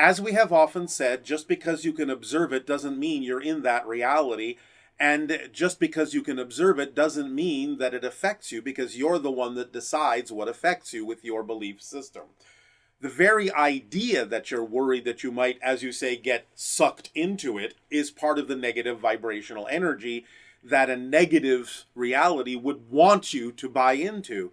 As we have often said, just because you can observe it doesn't mean you're in that reality. And just because you can observe it doesn't mean that it affects you, because you're the one that decides what affects you with your belief system. The very idea that you're worried that you might, as you say, get sucked into it is part of the negative vibrational energy that a negative reality would want you to buy into.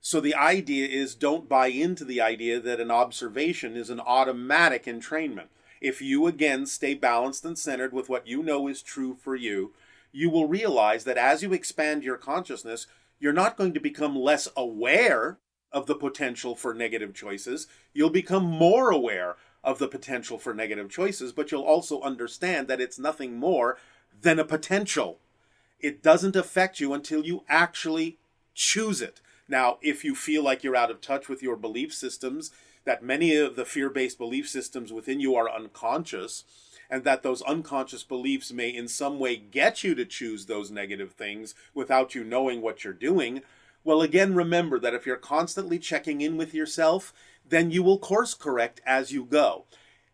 So the idea is, don't buy into the idea that an observation is an automatic entrainment. If you, again, stay balanced and centered with what you know is true for you, you will realize that as you expand your consciousness, you're not going to become less aware of the potential for negative choices. You'll become more aware of the potential for negative choices, but you'll also understand that it's nothing more than a potential. It doesn't affect you until you actually choose it. Now, if you feel like you're out of touch with your belief systems, that many of the fear-based belief systems within you are unconscious, and that those unconscious beliefs may in some way get you to choose those negative things without you knowing what you're doing, well, again, remember that if you're constantly checking in with yourself, then you will course correct as you go.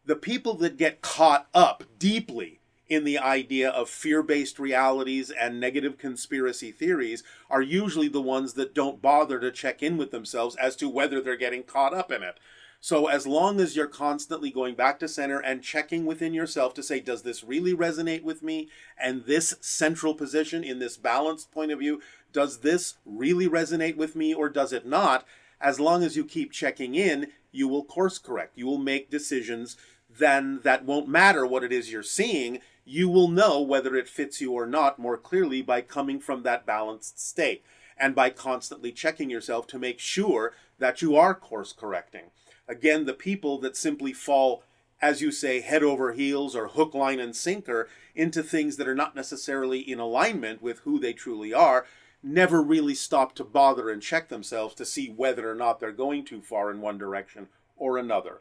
The people that get caught up deeply in the idea of fear-based realities and negative conspiracy theories are usually the ones that don't bother to check in with themselves as to whether they're getting caught up in it. So as long as you're constantly going back to center and checking within yourself to say, does this really resonate with me? And this central position in this balanced point of view, does this really resonate with me or does it not? As long as you keep checking in, you will course correct. You will make decisions then that won't matter what it is you're seeing. You will know whether it fits you or not more clearly by coming from that balanced state and by constantly checking yourself to make sure that you are course correcting. Again, the people that simply fall, as you say, head over heels or hook, line, and sinker into things that are not necessarily in alignment with who they truly are, never really stop to bother and check themselves to see whether or not they're going too far in one direction or another.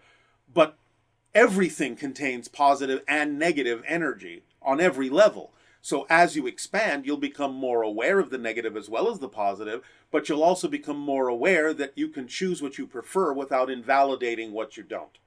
But everything contains positive and negative energy on every level. So as you expand, you'll become more aware of the negative as well as the positive, but you'll also become more aware that you can choose what you prefer without invalidating what you don't.